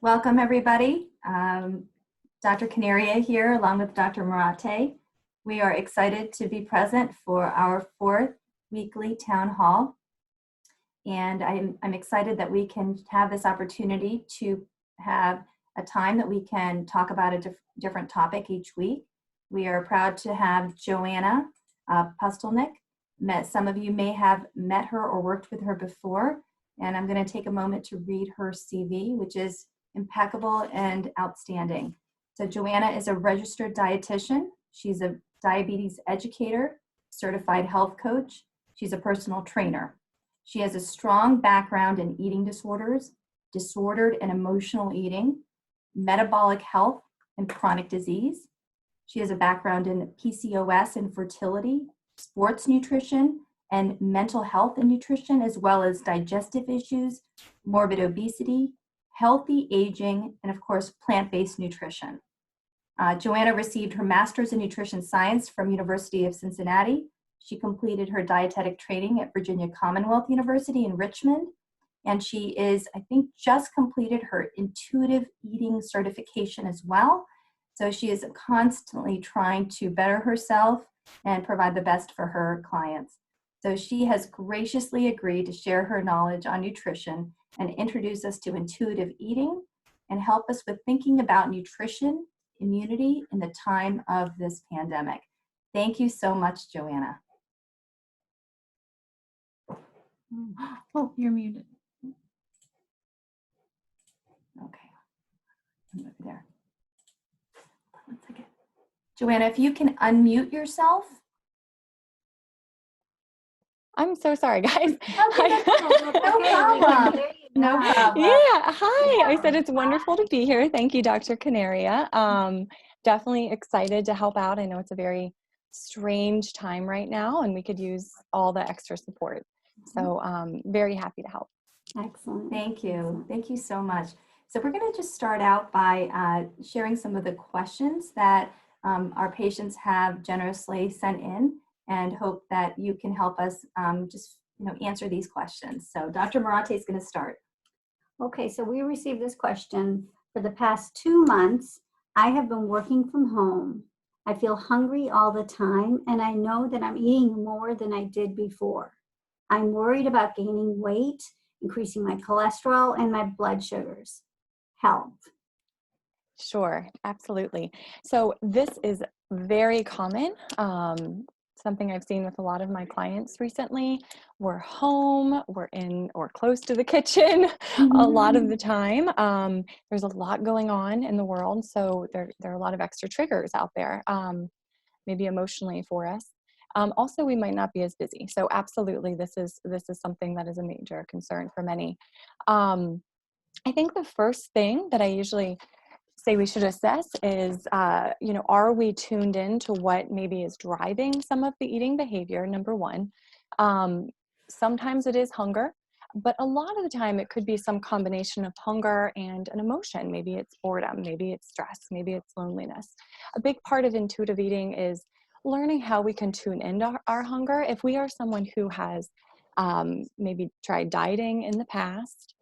Welcome, everybody. Dr. Kaneriya here, along with Dr. Marathe. We are excited to be present for our fourth weekly town hall. And I'm excited that we can have this opportunity to have a time that we can talk about a different topic each week. We are proud to have Joanna Pustelnik. Some of you may have met her or worked with her before. And I'm going to take a moment to read her CV, which is impeccable and outstanding. So Joanna is a registered dietitian. She's a diabetes educator, certified health coach. She's a personal trainer. She has a strong background in eating disorders, disordered and emotional eating, metabolic health, and chronic disease. She has a background in PCOS and fertility, sports nutrition, and mental health and nutrition, as well as digestive issues, morbid obesity, healthy aging, and of course, plant-based nutrition. Joanna received her master's in nutrition science from University of Cincinnati. She completed her dietetic training at Virginia Commonwealth University in Richmond. And she is, I think, just completed her intuitive eating certification as well. So she is constantly trying to better herself and provide the best for her clients. So she has graciously agreed to share her knowledge on nutrition and introduce us to intuitive eating and help us with thinking about nutrition, immunity in the time of this pandemic. Thank you so much, Joanna. Oh, you're muted. Okay, I'm over there. One second. Joanna, if you can unmute yourself. I'm so sorry, guys. No problem. No problem. Yeah, hi. I said it's wonderful to be here. Thank you, Dr. Kaneriya. Definitely excited to help out. I know it's a very strange time right now, and we could use all the extra support. So very happy to help. Excellent. Thank you. Thank you so much. So we're going to just start out by sharing some of the questions that our patients have generously sent in, and hope that you can help us answer these questions. So Dr. Marathe is going to start. Okay, so we received this question. For the past 2 months, I have been working from home. I feel hungry all the time, and I know that I'm eating more than I did before. I'm worried about gaining weight, increasing my cholesterol, and my blood sugars. Help. Sure, absolutely. So this is very common. Something I've seen with a lot of my clients recently. We're home, we're in or close to the kitchen a lot of the time. There's a lot going on in the world, so there are a lot of extra triggers out there, maybe emotionally for us. Also, we might not be as busy. So absolutely, this is something that is a major concern for many. I think the first thing that I usually say we should assess is, are we tuned in to what maybe is driving some of the eating behavior, number one. Sometimes it is hunger, but a lot of the time it could be some combination of hunger and an emotion. Maybe it's boredom, maybe it's stress, maybe it's loneliness. A big part of intuitive eating is learning how we can tune into our hunger. If we are someone who has maybe tried dieting in the past,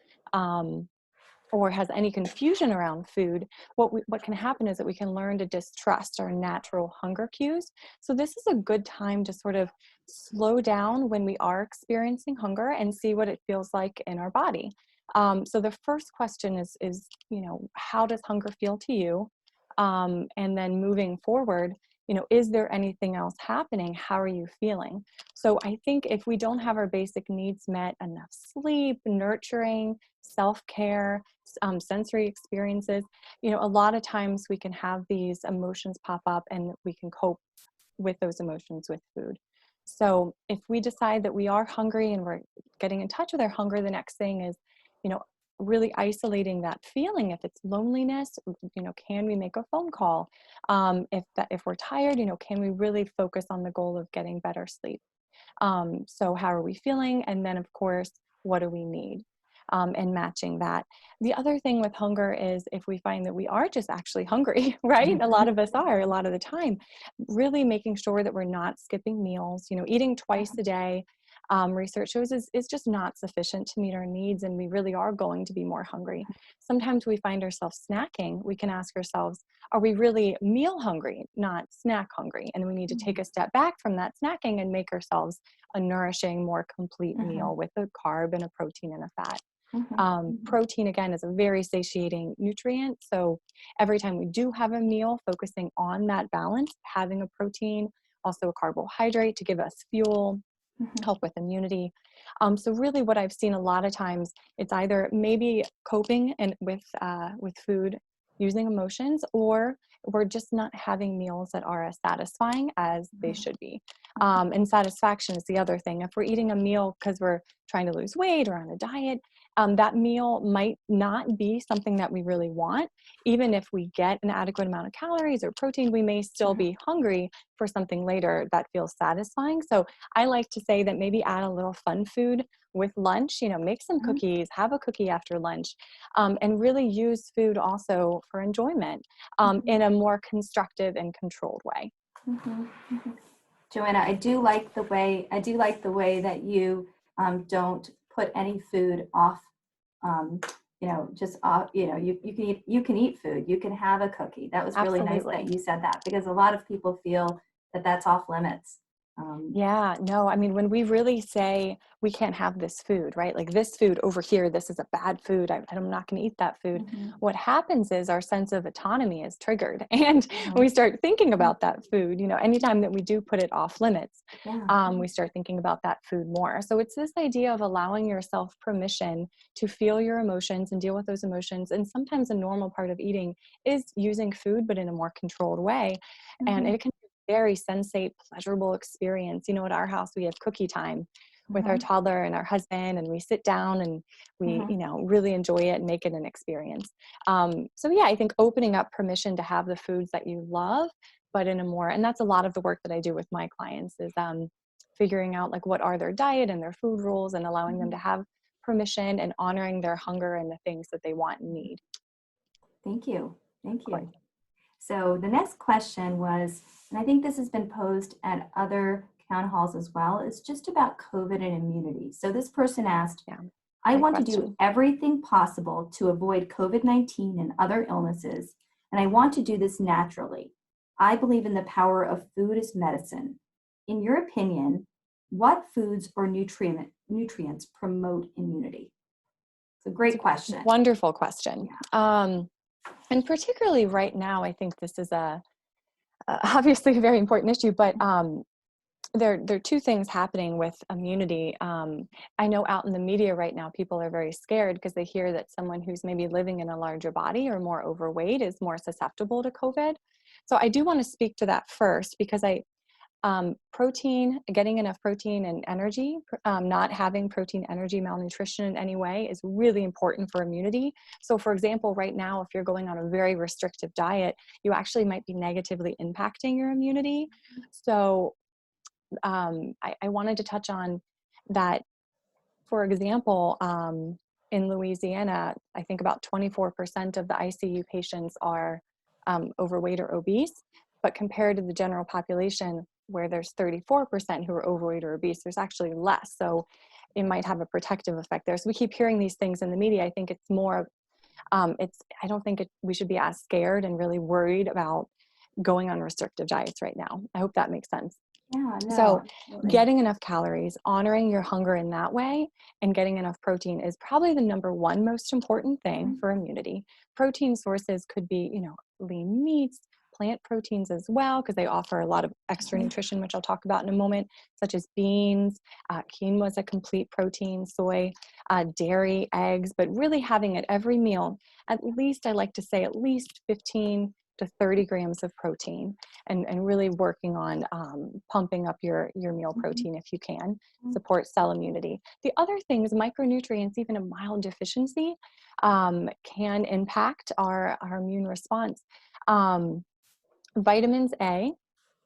or has any confusion around food, what can happen is that we can learn to distrust our natural hunger cues. So this is a good time to sort of slow down when we are experiencing hunger and see what it feels like in our body. So the first question is, how does hunger feel to you? And then moving forward, is there anything else happening? How are you feeling? So I think if we don't have our basic needs met, enough sleep, nurturing, self-care, sensory experiences, a lot of times we can have these emotions pop up and we can cope with those emotions with food. So if we decide that we are hungry and we're getting in touch with our hunger, the next thing is, really isolating that feeling. If it's loneliness, can we make a phone call? If we're tired, can we really focus on the goal of getting better sleep? So how are we feeling? And then of course, what do we need? And matching that. The other thing with hunger is if we find that we are just actually hungry, right? A lot of us are a lot of the time, really making sure that we're not skipping meals, eating twice a day. research shows is just not sufficient to meet our needs, and we really are going to be more hungry. Sometimes we find ourselves snacking. We can ask ourselves, are we really meal hungry, not snack hungry? And we need to take a step back from that snacking and make ourselves a nourishing, more complete meal with a carb and a protein and a fat. Protein, again, is a very satiating nutrient. So every time we do have a meal, focusing on that balance, having a protein, also a carbohydrate to give us fuel, help with immunity. So really what I've seen a lot of times, it's either maybe coping and with food using emotions, or we're just not having meals that are as satisfying as they should be. And satisfaction is the other thing. If we're eating a meal because we're trying to lose weight or on a diet, that meal might not be something that we really want. Even if we get an adequate amount of calories or protein, we may still be hungry for something later that feels satisfying. So I like to say that maybe add a little fun food with lunch, make some cookies, have a cookie after lunch, and really use food also for enjoyment in a more constructive and controlled way. Joanna, I do like the way that you don't put any food off. Just off. You can eat food. You can have a cookie. That was really nice that you said that, because a lot of people feel that that's off limits. Yeah, no, I mean, when we really say we can't have this food, right? Like this food over here, this is a bad food. I'm not going to eat that food. What happens is our sense of autonomy is triggered, and we start thinking about that food. Anytime that we do put it off limits, we start thinking about that food more. So it's this idea of allowing yourself permission to feel your emotions and deal with those emotions. And sometimes a normal part of eating is using food, but in a more controlled way. And it can very sensate, pleasurable experience. At our house, we have cookie time with our toddler and our husband, and we sit down and we, really enjoy it and make it an experience. So yeah, I think opening up permission to have the foods that you love, but in a more, and that's a lot of the work that I do with my clients, is figuring out like what are their diet and their food rules, and allowing them to have permission and honoring their hunger and the things that they want and need. Thank you. So the next question was, and I think this has been posed at other town halls as well, is just about COVID and immunity. So this person asked, I want to do everything possible to avoid COVID-19 and other illnesses, and I want to do this naturally. I believe in the power of food as medicine. In your opinion, what foods or nutrients promote immunity? It's a great question. Wonderful question. And particularly right now, I think this is obviously a very important issue, but there are two things happening with immunity. I know out in the media right now, people are very scared because they hear that someone who's maybe living in a larger body or more overweight is more susceptible to COVID. So I do want to speak to that first, because protein, getting enough protein and energy, not having protein, energy, malnutrition in any way is really important for immunity. So for example, right now, if you're going on a very restrictive diet, you actually might be negatively impacting your immunity. So I wanted to touch on that. For example, in Louisiana, I think about 24% of the ICU patients are overweight or obese, but compared to the general population, where there's 34% who are overweight or obese, there's actually less. So it might have a protective effect there. So we keep hearing these things in the media. I think it's more, I don't think we should be as scared and really worried about going on restrictive diets right now. I hope that makes sense. Yeah, no, so absolutely. Getting enough calories, honoring your hunger in that way, and getting enough protein is probably the number one most important thing for immunity. Protein sources could be, lean meats, plant proteins as well, because they offer a lot of extra nutrition, which I'll talk about in a moment, such as beans, quinoa is a complete protein, soy, dairy, eggs, but really having at every meal, at least, I like to say at least 15 to 30 grams of protein, and really working on pumping up your meal protein if you can, support cell immunity. The other thing is micronutrients, even a mild deficiency, can impact our immune response. Vitamins A,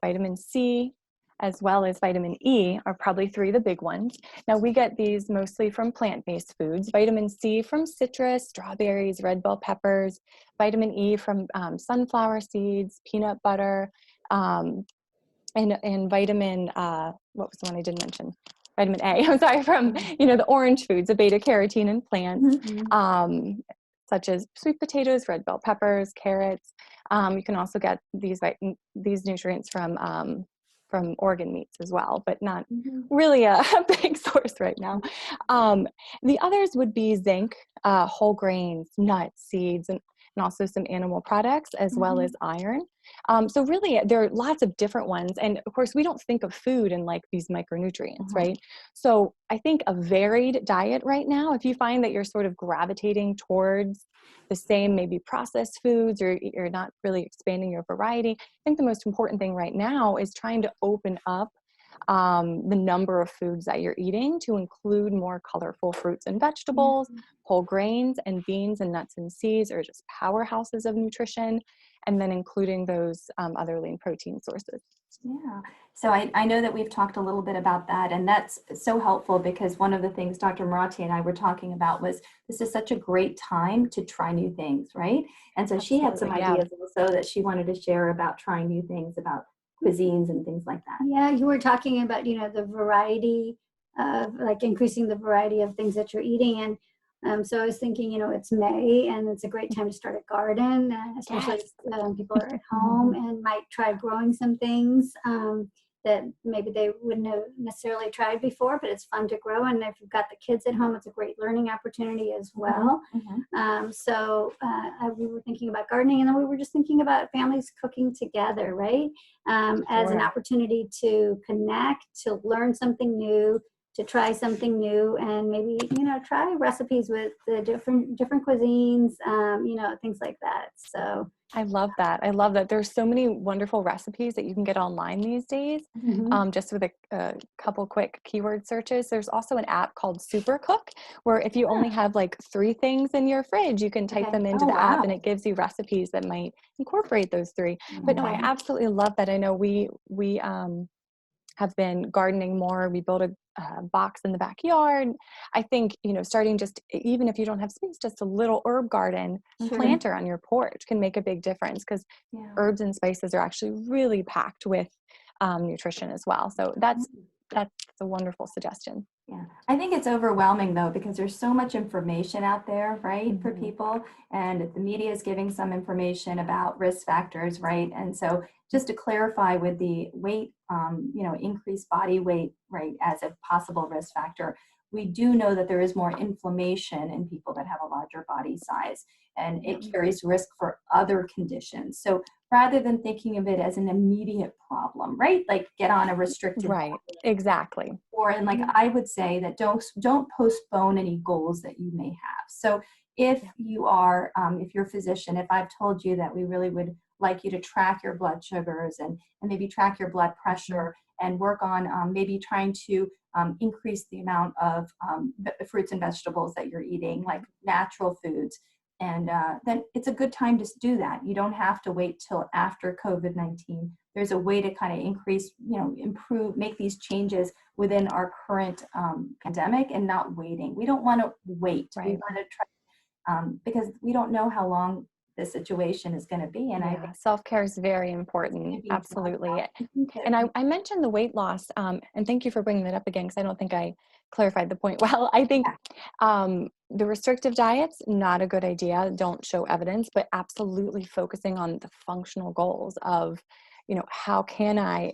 vitamin C, as well as vitamin E are probably three of the big ones. Now we get these mostly from plant-based foods. Vitamin C from citrus, strawberries, red bell peppers. Vitamin E from sunflower seeds, peanut butter, and vitamin, what was the one I didn't mention? vitamin A, I'm sorry, from, the orange foods, the beta carotene in plants, such as sweet potatoes, red bell peppers, carrots. You can also get these nutrients from organ meats as well, but not really a big source right now. The others would be zinc, whole grains, nuts, seeds, and also some animal products, as well as iron. So really, there are lots of different ones. And of course, we don't think of food in like these micronutrients, right? So I think a varied diet right now, if you find that you're sort of gravitating towards the same maybe processed foods, or you're not really expanding your variety, I think the most important thing right now is trying to open up the number of foods that you're eating to include more colorful fruits and vegetables. Whole grains and beans and nuts and seeds are just powerhouses of nutrition, and then including those other lean protein sources. Yeah. So I know that we've talked a little bit about that, and that's so helpful because one of the things Dr. Marathe and I were talking about was this is such a great time to try new things, right? And so she had some ideas also that she wanted to share about trying new things, about cuisines and things like that. Yeah, you were talking about, the variety of like increasing the variety of things that you're eating. And so I was thinking, it's May and it's a great time to start a garden, especially if people are at home and might try growing some things that maybe they wouldn't have necessarily tried before, but it's fun to grow. And if you've got the kids at home, it's a great learning opportunity as well. So we were thinking about gardening, and then we were just thinking about families cooking together, right? As an opportunity to connect, to learn something new, to try something new, and maybe, try recipes with the different cuisines, things like that. So I love that. I love that. There's so many wonderful recipes that you can get online these days, just with a couple quick keyword searches. There's also an app called Supercook, where if you only have like 3 things in your fridge, you can type them into the app, and it gives you recipes that might incorporate those 3. But no, I absolutely love that. I know we have been gardening more. We built a box in the backyard. I think, starting just, even if you don't have space, just a little herb garden planter on your porch can make a big difference, because herbs and spices are actually really packed with nutrition as well. So that's a wonderful suggestion. Yeah, I think it's overwhelming though, because there's so much information out there, right, for people, and the media is giving some information about risk factors, right? And so just to clarify with the weight, increased body weight, right, as a possible risk factor, we do know that there is more inflammation in people that have a larger body size, and it carries risk for other conditions. So rather than thinking of it as an immediate problem, right, like get on a restricted diet. Exactly. And like I would say that don't postpone any goals that you may have. So if you are, if you're a physician, if I've told you that we really would like you to track your blood sugars and maybe track your blood pressure and work on maybe trying to increase the amount of fruits and vegetables that you're eating, like natural foods, and then it's a good time to do that. You don't have to wait till after COVID-19. There's a way to kind of increase, improve, make these changes within our current pandemic and not waiting. We don't want to wait. We want to try because we don't know how long the situation is going to be. And I think self-care is very important. Absolutely. And I mentioned the weight loss, and thank you for bringing that up again, because I don't think I clarified the point well. I think the restrictive diets, not a good idea, don't show evidence, but absolutely focusing on the functional goals of, how can I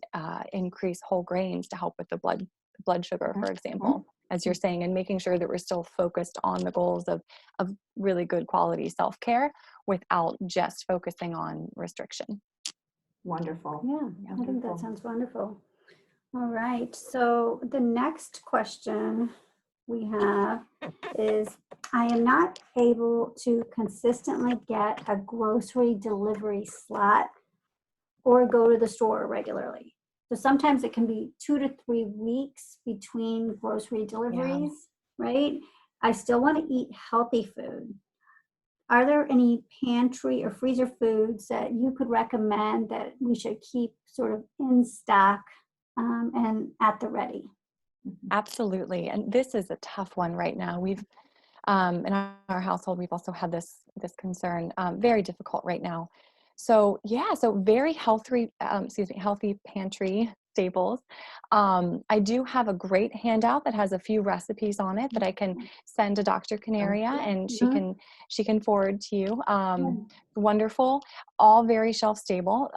increase whole grains to help with the blood sugar, for example, as you're saying, and making sure that we're still focused on the goals of really good quality self-care without just focusing on restriction. Wonderful. Yeah, I think that sounds wonderful. All right. So the next question we have is, I am not able to consistently get a grocery delivery slot or go to the store regularly. So sometimes it can be 2 to 3 weeks between grocery deliveries, right? I still want to eat healthy food. Are there any pantry or freezer foods that you could recommend that we should keep sort of in stock and at the ready? Absolutely. And this is a tough one right now. We've, in our household, we've also had this concern, very difficult right now. So so very healthy pantry staples. I do have a great handout that has a few recipes on it that I can send to Dr. Kaneriya, and she can forward to you. Wonderful, all very shelf stable.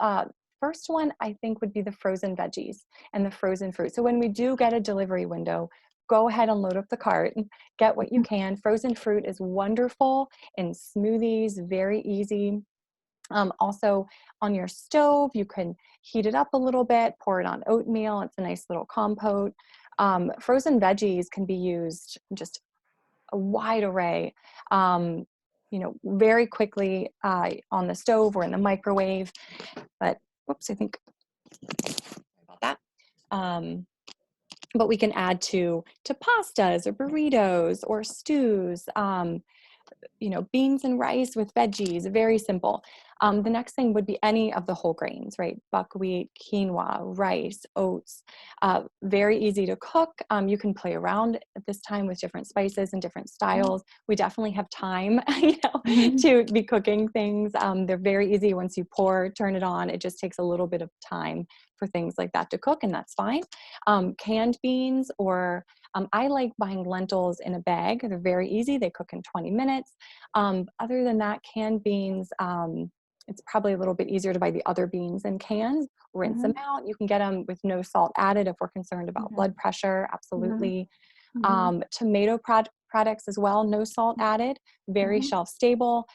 First one I think would be the frozen veggies and the frozen fruit. So when we do get a delivery window, go ahead and load up the cart and get what you can. Frozen fruit is wonderful in smoothies, very easy. Also on your stove, you can heat it up a little bit, pour it on oatmeal. It's a nice little compote. Frozen veggies can be used just a wide array, very quickly on the stove or in the microwave. But whoops, I think sorry about that. But we can add to pastas or burritos or stews. Beans and rice with veggies, very simple. The next thing would be any of the whole grains, right? Buckwheat, quinoa, rice, oats, very easy to cook. You can play around at this time with different spices and different styles. We definitely have time, to be cooking things. They're very easy once you turn it on. It just takes a little bit of time for things like that to cook, and that's fine. Canned beans, or I like buying lentils in a bag. They're very easy. They cook in 20 minutes. Other than that, canned beans, it's probably a little bit easier to buy the other beans in cans, rinse them out. You can get them with no salt added if we're concerned about blood pressure, absolutely. Tomato products as well, no salt added, very shelf stable.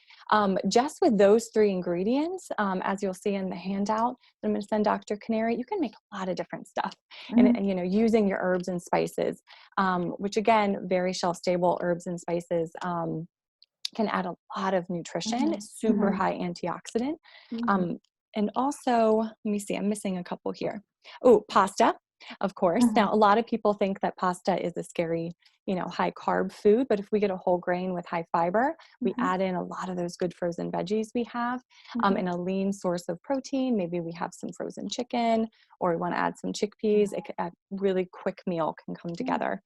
Just with those 3 ingredients, as you'll see in the handout that I'm going to send Dr. Kaneriya, you can make a lot of different stuff. And using your herbs and spices, which again, very shelf stable herbs and spices, can add a lot of nutrition, super high antioxidant. And also, let me see, I'm missing a couple here. Oh, pasta, of course. Now, a lot of people think that pasta is a scary, high carb food, but if we get a whole grain with high fiber, we add in a lot of those good frozen veggies we have, and a lean source of protein. Maybe we have some frozen chicken, or we want to add some chickpeas. A really quick meal can come together.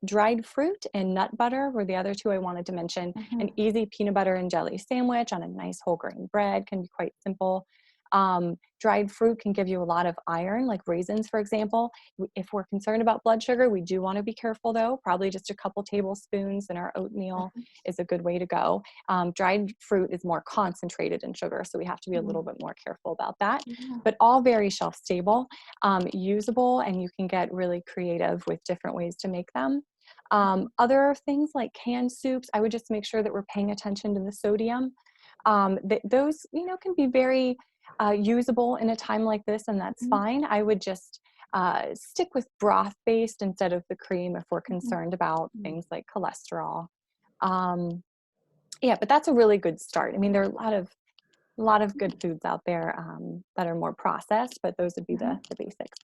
Dried fruit and nut butter were the other 2 I wanted to mention. An easy peanut butter and jelly sandwich on a nice whole grain bread can be quite simple. Dried fruit can give you a lot of iron, like raisins, for example. If we're concerned about blood sugar, we do want to be careful though. Probably just a couple tablespoons in our oatmeal is a good way to go. Dried fruit is more concentrated in sugar, so we have to be a little bit more careful about that. But all very shelf stable, usable, and you can get really creative with different ways to make them. Other things like canned soups, I would just make sure that we're paying attention to the sodium. Those, can be very usable in a time like this, and that's fine. I would just stick with broth-based instead of the cream if we're concerned about things like cholesterol. But that's a really good start. I mean, there are a lot of good foods out there that are more processed, but those would be the basics.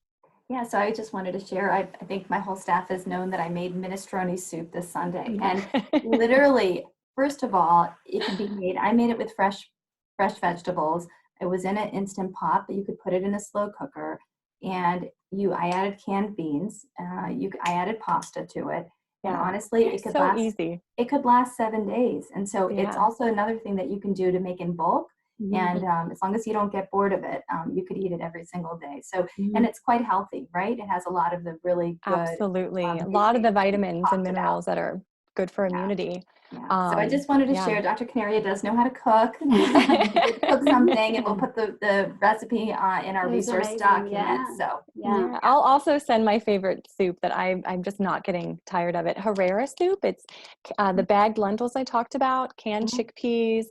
Yeah, so I just wanted to share, I think my whole staff has known that I made minestrone soup this Sunday. And literally, first of all, it can be made, I made it with fresh vegetables. It was in an Instant Pot, but you could put it in a slow cooker. And I added canned beans. I added pasta to it. And honestly, it could last 7 days. And so it's also another thing that you can do to make in bulk. And as long as you don't get bored of it, you could eat it every single day. So, and it's quite healthy, right? It has a lot of the really good. Absolutely. A lot of the vitamins and minerals that are good for immunity. Yeah. So I just wanted to share, Dr. Kaneriya does know how to cook. Cook something, and we'll put the recipe in our resource document. So I'll also send my favorite soup that I'm just not getting tired of it. Herrera soup. It's the bagged lentils I talked about, canned chickpeas,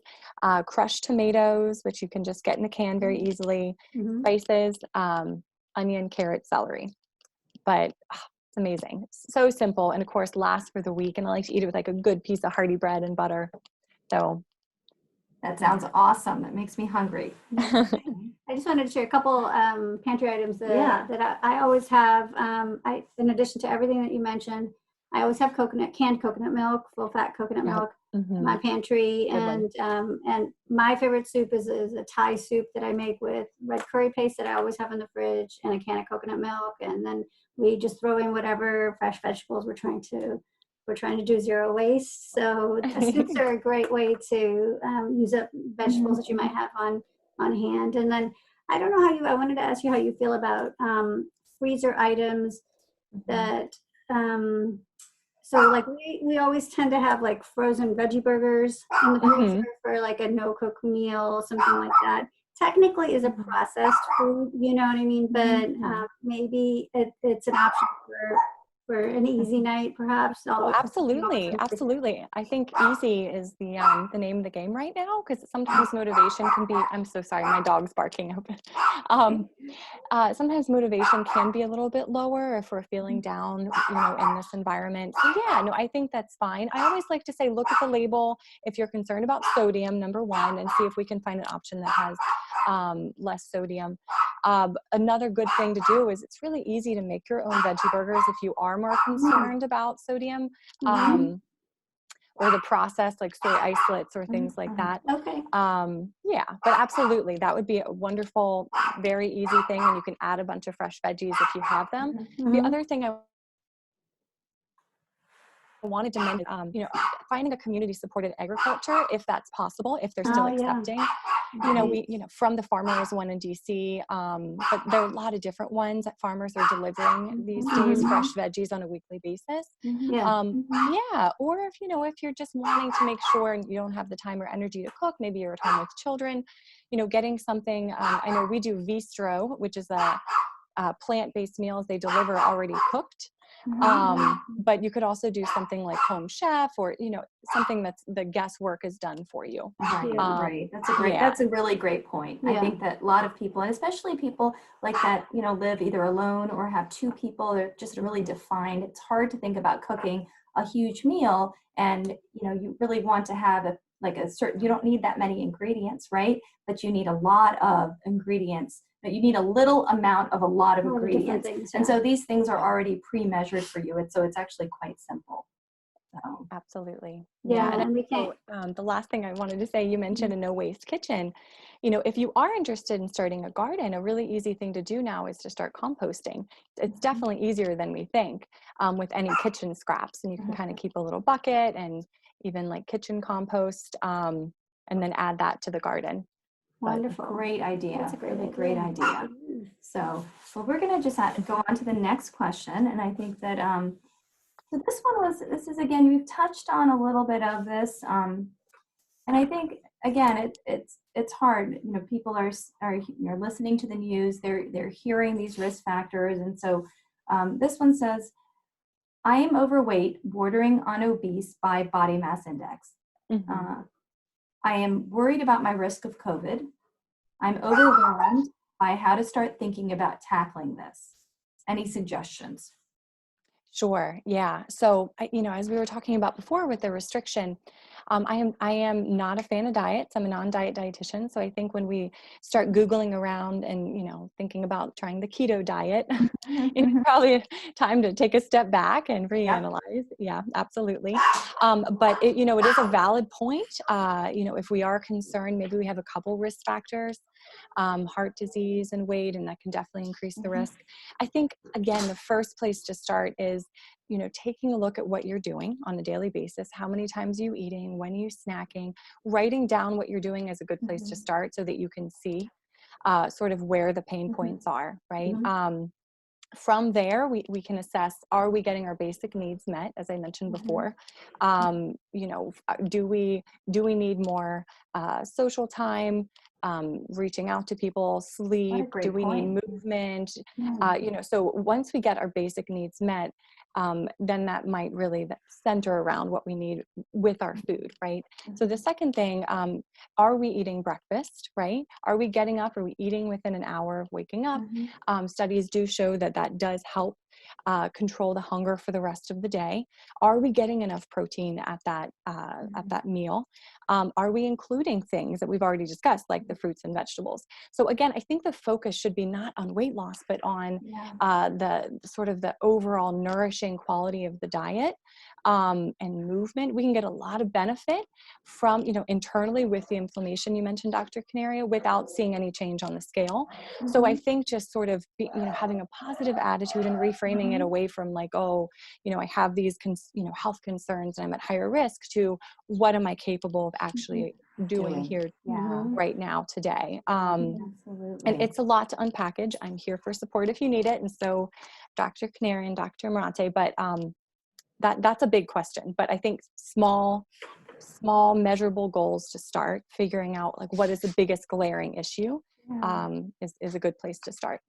crushed tomatoes, which you can just get in a can very easily, spices, onion, carrot, celery. But it's amazing. It's so simple, and of course lasts for the week, and I like to eat it with like a good piece of hearty bread and butter. So that sounds awesome. That makes me hungry. I just wanted to share a couple pantry items that I always have. In addition to everything that you mentioned, I always have canned coconut milk, full fat coconut milk in my pantry. And my favorite soup is a Thai soup that I make with red curry paste that I always have in the fridge, and a can of coconut milk. And then we just throw in whatever fresh vegetables we're trying to do zero waste. So the soups are a great way to use up vegetables that you might have on hand. And then I don't know I wanted to ask you how you feel about freezer items that, so like we always tend to have like frozen veggie burgers in the freezer for like a no-cook meal, something like that. Technically is a processed food, you know what I mean? But maybe it's an option for an easy night, perhaps. Oh, absolutely, absolutely. I think easy is the name of the game right now, because sometimes motivation can be. I'm so sorry, my dog's barking open. Sometimes motivation can be a little bit lower if we're feeling down, in this environment. So yeah, no, I think that's fine. I always like to say, look at the label if you're concerned about sodium, number one, and see if we can find an option that has less sodium. Another good thing to do is it's really easy to make your own veggie burgers if you are more concerned about sodium. Or the process like soy isolates or things like that. Okay. Yeah, but absolutely, that would be a wonderful, very easy thing, and you can add a bunch of fresh veggies if you have them. The other thing I wanted to mention, finding a community-supported agriculture, if that's possible, if they're still accepting. We, from the farmers one in DC, but there are a lot of different ones that farmers are delivering these days, fresh veggies on a weekly basis. Yeah, or if you're just wanting to make sure and you don't have the time or energy to cook, maybe you're at home with children, getting something. I know we do Vistro, which is a plant-based meals they deliver already cooked. But you could also do something like Home Chef, or something that's the guesswork is done for you. Right. That's a really great point. I think that a lot of people, and especially people like that, live either alone or have two people, they're just really defined. It's hard to think about cooking a huge meal, and you really want to have you don't need that many ingredients, right? But you need a lot of ingredients. But you need a little amount of a lot of ingredients. And so these things are already pre-measured for you. And so it's actually quite simple. So. Absolutely. Yeah. And we can't. The last thing I wanted to say, you mentioned a no waste kitchen. If you are interested in starting a garden, a really easy thing to do now is to start composting. It's definitely easier than we think with any kitchen scraps. And you can kind of keep a little bucket and even like kitchen compost and then add that to the garden. Wonderful. Great idea. That's a great idea. So, we're going to just go on to the next question. And I think that, so this is again, we've touched on a little bit of this. And I think, again, it's hard. People are listening to the news, they're hearing these risk factors. And so this one says, I am overweight, bordering on obese by body mass index. I am worried about my risk of COVID. I'm overwhelmed by how to start thinking about tackling this. Any suggestions? Sure. Yeah. So, as we were talking about before with the restriction, I am not a fan of diets. I'm a non-diet dietitian. So I think when we start Googling around and, thinking about trying the keto diet, it's probably time to take a step back and reanalyze. Yeah, absolutely. But it is a valid point. If we are concerned, maybe we have a couple risk factors, heart disease and weight, and that can definitely increase the risk. I think, again, the first place to start is, taking a look at what you're doing on a daily basis. How many times are you eating? When are you snacking? Writing down what you're doing is a good place to start so that you can see sort of where the pain points are, right? From there, we can assess, are we getting our basic needs met, as I mentioned before? Do we need more social time, reaching out to people, sleep? Do we need movement? So once we get our basic needs met, then that might really center around what we need with our food, right? So the second thing, are we eating breakfast, right? Are we getting up? Are we eating within an hour of waking up? Studies do show that does help control the hunger for the rest of the day. Are we getting enough protein at that meal? Are we including things that we've already discussed, like the fruits and vegetables? So again, I think the focus should be not on weight loss, but on the sort of the overall nourishing quality of the diet and movement. We can get a lot of benefit from, internally with the inflammation you mentioned, Dr. Kaneriya, without seeing any change on the scale. So I think just sort of having a positive attitude and reframing it away from like, I have these health concerns and I'm at higher risk, to what am I capable of actually doing here right now today. Absolutely. And it's a lot to unpackage. I'm here for support if you need it. And so Dr. Kaneriya and Dr. Marathe, but that's a big question. But I think small measurable goals to start figuring out, like, what is the biggest glaring issue, is a good place to start.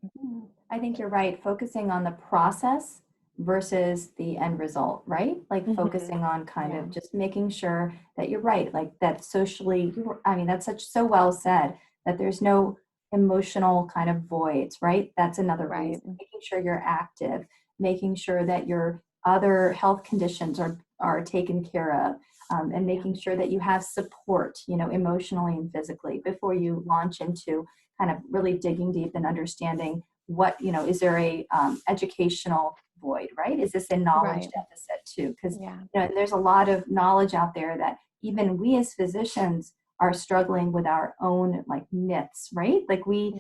I think you're right. Focusing on the process versus the end result, right? Like focusing on kind of just making sure that you're right. Like that socially, I mean, that's so well said, that there's no emotional kind of voids, right? That's another reason. Making sure you're active, making sure that your other health conditions are taken care of, and making sure that you have support, emotionally and physically, before you launch into kind of really digging deep and understanding what, is there a educational void, right? Is this a knowledge deficit too? Because there's a lot of knowledge out there that even we as physicians are struggling with our own like myths, right? Like we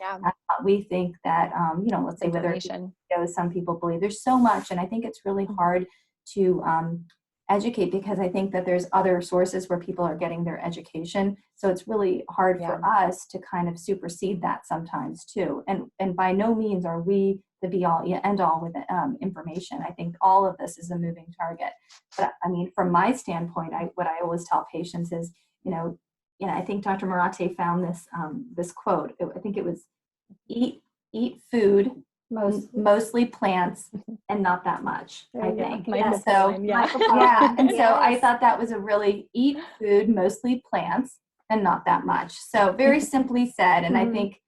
think that, let's say whether some people believe there's so much, and I think it's really hard to educate, because I think that there's other sources where people are getting their education. So it's really hard for us to kind of supersede that sometimes too. And by no means are we the be all end all with information. I think all of this is a moving target. But I mean, from my standpoint, what I always tell patients is, I think Dr. Marathe found this quote. I think it was eat food, mostly plants, and not that much, I think. And so I thought that was a really eat food, mostly plants, and not that much. So very simply said, and I think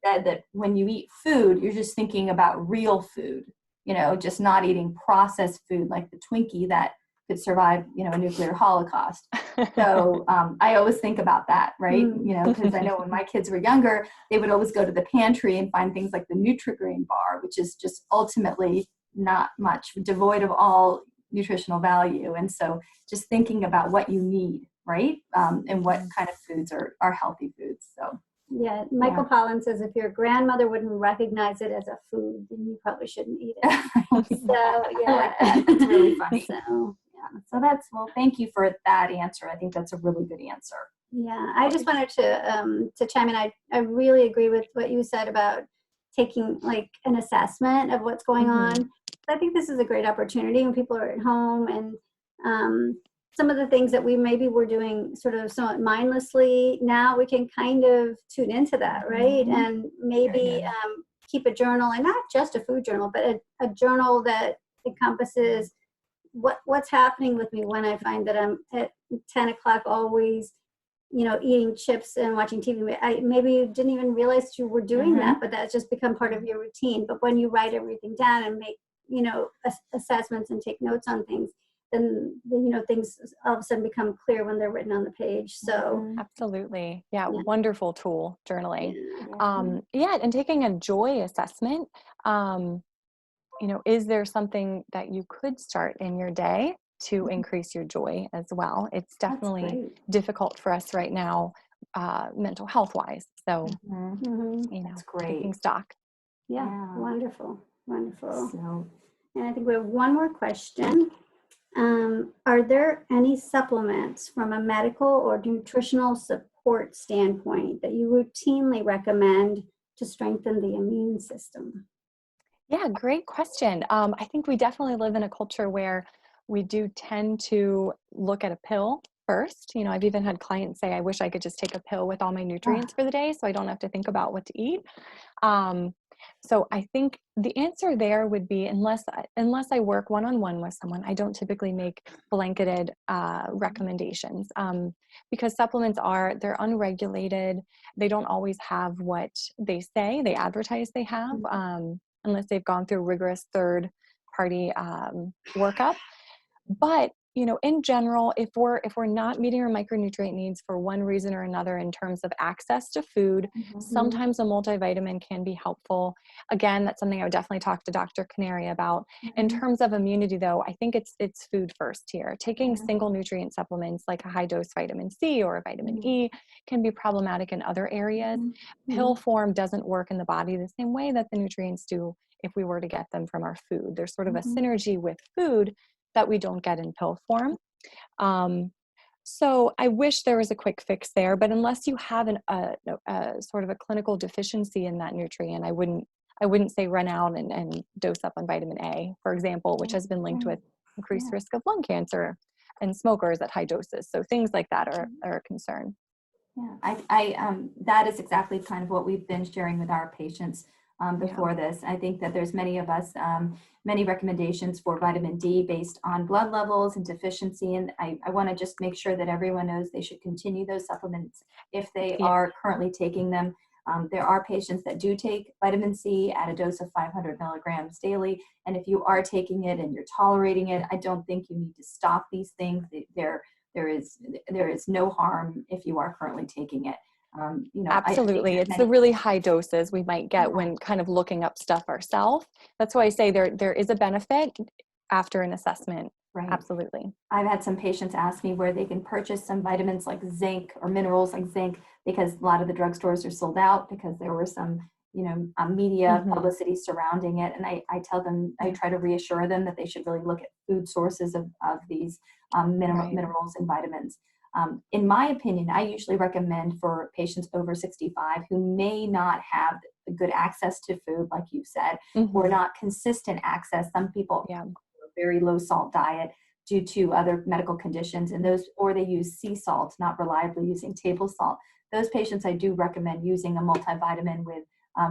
that when you eat food, you're just thinking about real food, just not eating processed food like the Twinkie that could survive, a nuclear holocaust. So I always think about that, right? Because I know when my kids were younger, they would always go to the pantry and find things like the Nutri-Grain bar, which is just ultimately not much, devoid of all nutritional value. And so just thinking about what you need, right? And what kind of foods are healthy foods. So. Yeah, Michael Pollan says if your grandmother wouldn't recognize it as a food, then you probably shouldn't eat it. So it's really funny. So well, thank you for that answer. I think that's a really good answer. Yeah, I just wanted to chime in. I really agree with what you said about taking like an assessment of what's going on. I think this is a great opportunity when people are at home, and some of the things that we were doing sort of somewhat mindlessly, now we can kind of tune into that, right? And maybe keep a journal, and not just a food journal, but a journal that encompasses what's happening with me when I find that I'm at 10 o'clock always, eating chips and watching TV. Maybe you didn't even realize you were doing that, but that's just become part of your routine. But when you write everything down and make, assessments and take notes on things, then things all of a sudden become clear when they're written on the page. So absolutely. Wonderful tool, journaling. And taking a joy assessment. Is there something that you could start in your day to increase your joy as well? It's definitely difficult for us right now, mental health wise. So, that's great. Taking stock. Yeah. Wonderful. So, and I think we have one more question. Are there any supplements from a medical or nutritional support standpoint that you routinely recommend to strengthen the immune system? Yeah, great question. I think we definitely live in a culture where we do tend to look at a pill first. I've even had clients say, I wish I could just take a pill with all my nutrients for the day so I don't have to think about what to eat. So I think the answer there would be, unless I work one-on-one with someone, I don't typically make blanketed recommendations, because supplements they're unregulated. They don't always have what they say, they advertise they have, unless they've gone through rigorous third-party workup. But in general, if we're not meeting our micronutrient needs for one reason or another in terms of access to food, sometimes a multivitamin can be helpful. Again, that's something I would definitely talk to Dr. Kaneriya about. In terms of immunity, though, I think it's food first here. Taking single nutrient supplements like a high-dose vitamin C or a vitamin E can be problematic in other areas. Pill form doesn't work in the body the same way that the nutrients do if we were to get them from our food. There's sort of a synergy with food that we don't get in pill form. So I wish there was a quick fix there, but unless you have a sort of a clinical deficiency in that nutrient, I wouldn't say run out and dose up on vitamin A, for example, which has been linked with increased Yeah. risk of lung cancer in smokers at high doses. So things like that are a concern. Yeah, that is exactly kind of what we've been sharing with our patients before this. I think that there's many of us, many recommendations for vitamin D based on blood levels and deficiency. And I want to just make sure that everyone knows they should continue those supplements if they are currently taking them. There are patients that do take vitamin C at a dose of 500 milligrams daily. And if you are taking it and you're tolerating it, I don't think you need to stop these things. There is no harm if you are currently taking it. Absolutely. It's the really high doses we might get when kind of looking up stuff ourselves. That's why I say there is a benefit after an assessment. Right. Absolutely. I've had some patients ask me where they can purchase some vitamins like zinc or minerals like zinc, because a lot of the drugstores are sold out because there were some, media publicity surrounding it. And I tell them, I try to reassure them that they should really look at food sources of these minerals and vitamins. In my opinion, I usually recommend for patients over 65 who may not have good access to food, like you said, or not consistent access. Some people have a very low salt diet due to other medical conditions, and or they use sea salt, not reliably using table salt. Those patients, I do recommend using a multivitamin with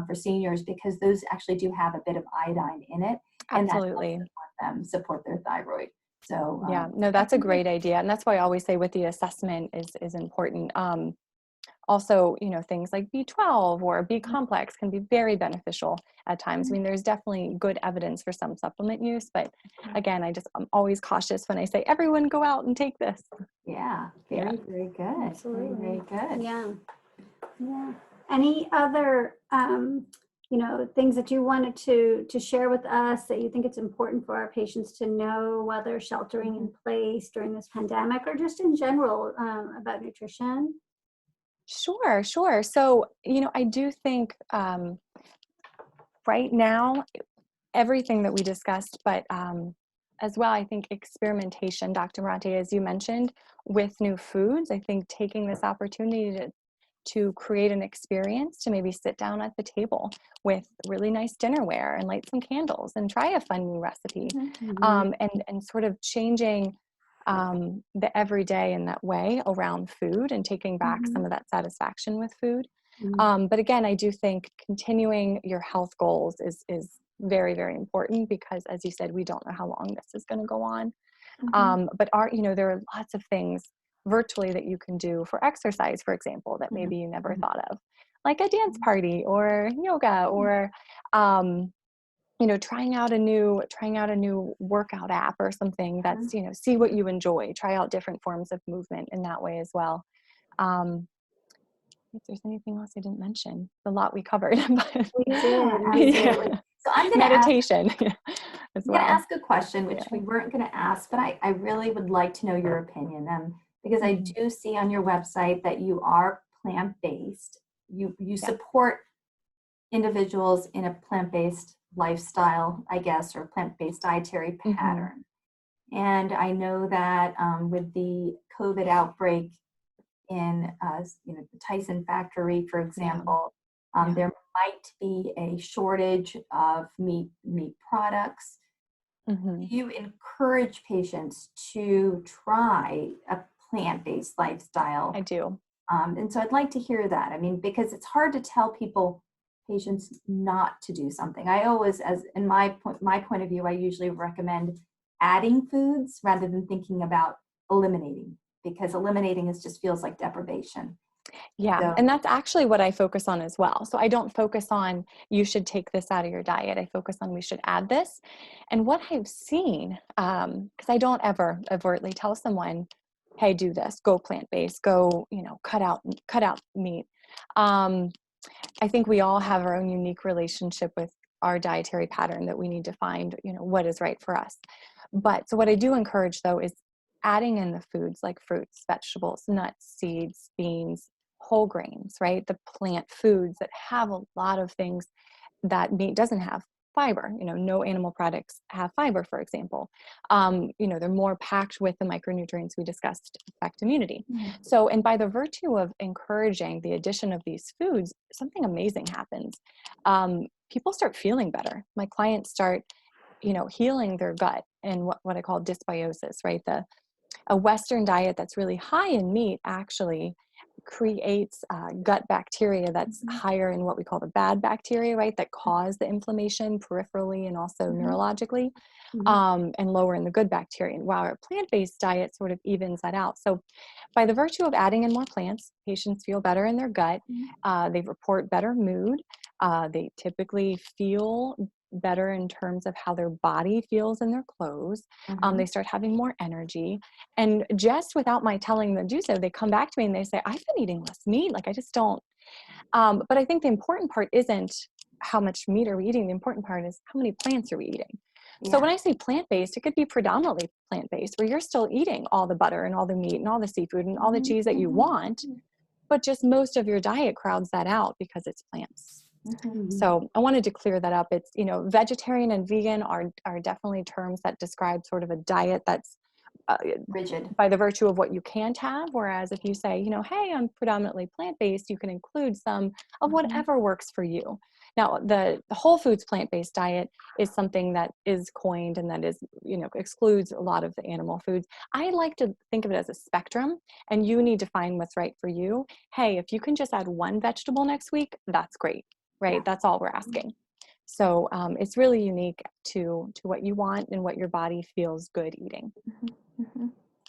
for seniors, because those actually do have a bit of iodine in it. Absolutely. And that helps them support their thyroid. So that's a great idea. And that's why I always say with the assessment is important. Also, things like B12 or B complex can be very beneficial at times. I mean, there's definitely good evidence for some supplement use, but again, I'm always cautious when I say everyone go out and take this. Yeah, very good. Absolutely. Very good. Yeah. Any other things that you wanted to share with us that you think it's important for our patients to know, whether sheltering in place during this pandemic or just in general about nutrition? Sure. So, I do think right now, everything that we discussed, but as well, I think experimentation, Dr. Marathe, as you mentioned, with new foods, I think taking this opportunity to create an experience, to maybe sit down at the table with really nice dinnerware and light some candles and try a fun new recipe, and sort of changing the everyday in that way around food and taking back some of that satisfaction with food. But again, I do think continuing your health goals is very, very important, because as you said, we don't know how long this is going to go on. But there are lots of things virtually that you can do for exercise, for example, that maybe you never thought of, like a dance party or yoga, or trying out a new workout app or something that's, see what you enjoy, try out different forms of movement in that way as well. If there's anything else I didn't mention, a lot we covered. But We did. Yeah. So I'm going to meditation as well. I'm going to ask a question, which we weren't going to ask, but I really would like to know your opinion. Because I do see on your website that you are plant-based. You support individuals in a plant-based lifestyle, I guess, or plant-based dietary pattern. And I know that with the COVID outbreak in the Tyson factory, for example, there might be a shortage of meat products. Do you encourage patients to try a plant-based lifestyle? I do. And so I'd like to hear that. I mean, because it's hard to tell patients not to do something. I always, in my point of view, I usually recommend adding foods rather than thinking about eliminating, because eliminating just feels like deprivation. Yeah. So, and that's actually what I focus on as well. So I don't focus on you should take this out of your diet. I focus on we should add this. And what I've seen, because I don't ever overtly tell someone, hey, do this, go plant-based, go, cut out meat. I think we all have our own unique relationship with our dietary pattern that we need to find, what is right for us. But so what I do encourage though is adding in the foods like fruits, vegetables, nuts, seeds, beans, whole grains, right? The plant foods that have a lot of things that meat doesn't have. fiber. No animal products have fiber, for example. They're more packed with the micronutrients we discussed affect immunity. So, and by the virtue of encouraging the addition of these foods, something amazing happens. People start feeling better. My clients start, healing their gut and what I call dysbiosis, right? A Western diet that's really high in meat actually creates gut bacteria that's higher in what we call the bad bacteria, right? That cause the inflammation peripherally and also neurologically, and lower in the good bacteria. And while our plant-based diet sort of evens that out. So by the virtue of adding in more plants, patients feel better in their gut. They report better mood. They typically feel better in terms of how their body feels in their clothes. They start having more energy. And just without my telling them to do so, they come back to me and they say, I've been eating less meat. Like, I just don't. But I think the important part isn't how much meat are we eating. The important part is how many plants are we eating. So when I say plant-based, it could be predominantly plant-based, where you're still eating all the butter and all the meat and all the seafood and all the cheese that you want, but just most of your diet crowds that out because it's plants. So I wanted to clear that up. It's, vegetarian and vegan are definitely terms that describe sort of a diet that's rigid by the virtue of what you can't have. Whereas if you say, hey, I'm predominantly plant-based, you can include some of whatever works for you. Now, the whole foods plant-based diet is something that is coined and that is, excludes a lot of the animal foods. I like to think of it as a spectrum, and you need to find what's right for you. Hey, if you can just add one vegetable next week, that's great, right? That's all we're asking. So it's really unique to what you want and what your body feels good eating.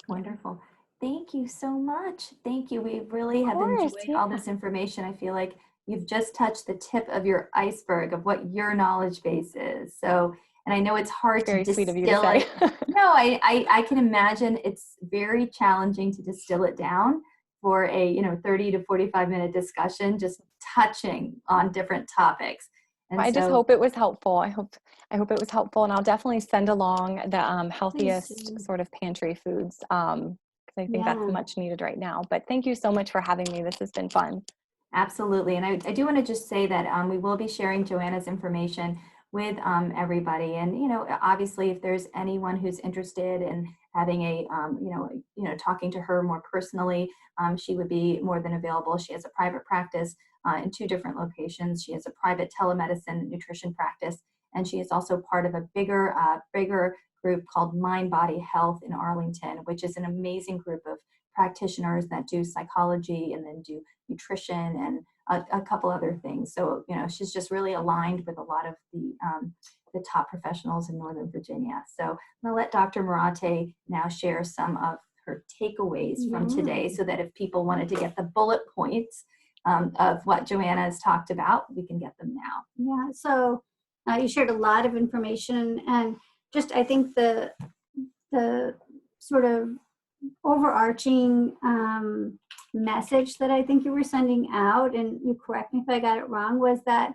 Wonderful. Thank you so much. Thank you. We really have enjoyed all this information. I feel like you've just touched the tip of your iceberg of what your knowledge base is. So, and I know it's hard Very to sweet of you to distill say. it. No, I can imagine it's very challenging to distill it down for a 30 to 45-minute discussion, just touching on different topics. And I just hope it was helpful. I hope it was helpful, and I'll definitely send along the healthiest sort of pantry foods because I think that's much needed right now. But thank you so much for having me. This has been fun. Absolutely. And I do want to just say that we will be sharing Joanna's information with everybody. And, obviously, if there's anyone who's interested in having a, talking to her more personally, she would be more than available. She has a private practice in 2 different locations. She has a private telemedicine nutrition practice, and she is also part of a bigger group called Mind Body Health in Arlington, which is an amazing group of practitioners that do psychology and then do nutrition and a couple other things. So, she's just really aligned with a lot of the top professionals in Northern Virginia. So I'm gonna let Dr. Marathe now share some of her takeaways from today, so that if people wanted to get the bullet points of what Joanna has talked about, we can get them now. Yeah, so you shared a lot of information, and just I think the sort of overarching message that I think you were sending out, and you correct me if I got it wrong, was that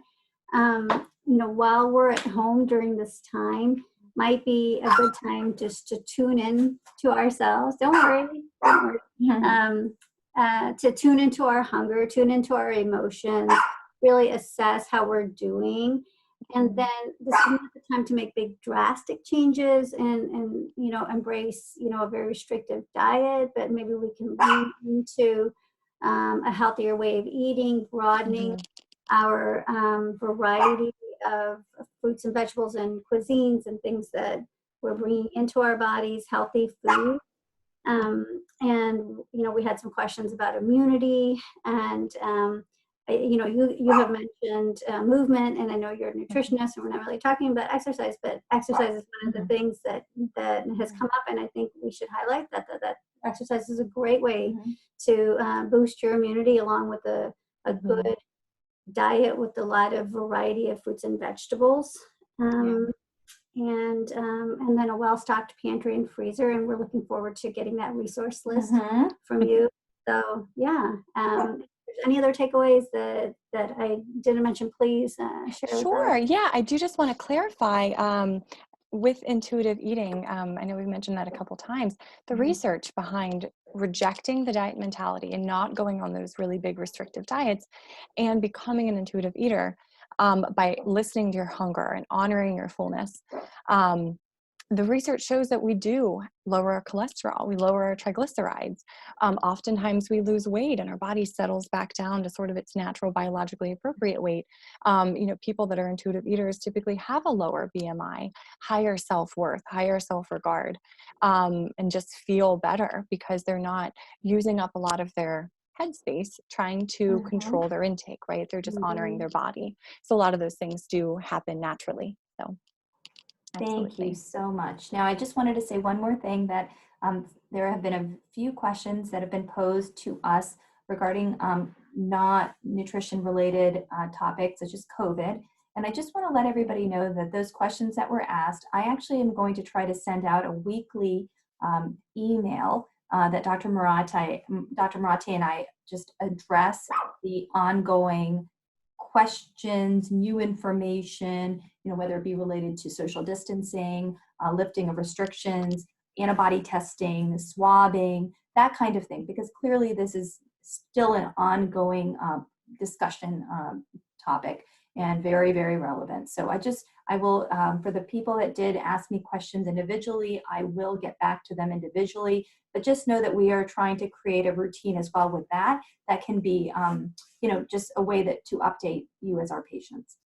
while we're at home during this time, might be a good time just to tune in to ourselves. Don't worry. To tune into our hunger, tune into our emotions, really assess how we're doing. And then this is not the time to make big drastic changes and embrace, a very restrictive diet, but maybe we can lean into a healthier way of eating, broadening our variety of fruits and vegetables and cuisines and things that we're bringing into our bodies, healthy food. And we had some questions about immunity, and you have mentioned movement, and I know you're a nutritionist, and we're not really talking about exercise, but exercise is one of the things that has come up, and I think we should highlight that exercise is a great way to boost your immunity, along with a good diet with a lot of variety of fruits and vegetables. And then a well-stocked pantry and freezer, and we're looking forward to getting that resource list from you. So any other takeaways that I didn't mention, please share with us. Sure. Yeah, I do just want to clarify with intuitive eating. I know we've mentioned that a couple times. The research behind rejecting the diet mentality and not going on those really big restrictive diets and becoming an intuitive eater by listening to your hunger and honoring your fullness. The research shows that we do lower our cholesterol, we lower our triglycerides. Oftentimes we lose weight and our body settles back down to sort of its natural biologically appropriate weight. People that are intuitive eaters typically have a lower BMI, higher self-worth, higher self-regard, and just feel better because they're not using up a lot of their headspace trying to control their intake, right? They're just honoring their body. So a lot of those things do happen naturally. So. Thank you so much. Now, I just wanted to say one more thing that there have been a few questions that have been posed to us regarding not nutrition related topics such as COVID. And I just want to let everybody know that those questions that were asked, I actually am going to try to send out a weekly email that Dr. Marathe and I just address the ongoing questions, new information, whether it be related to social distancing, lifting of restrictions, antibody testing, swabbing, that kind of thing, because clearly this is still an ongoing discussion topic and very, very relevant. So I will, for the people that did ask me questions individually, I will get back to them individually, but just know that we are trying to create a routine as well with that can be, just a way to update you as our patients.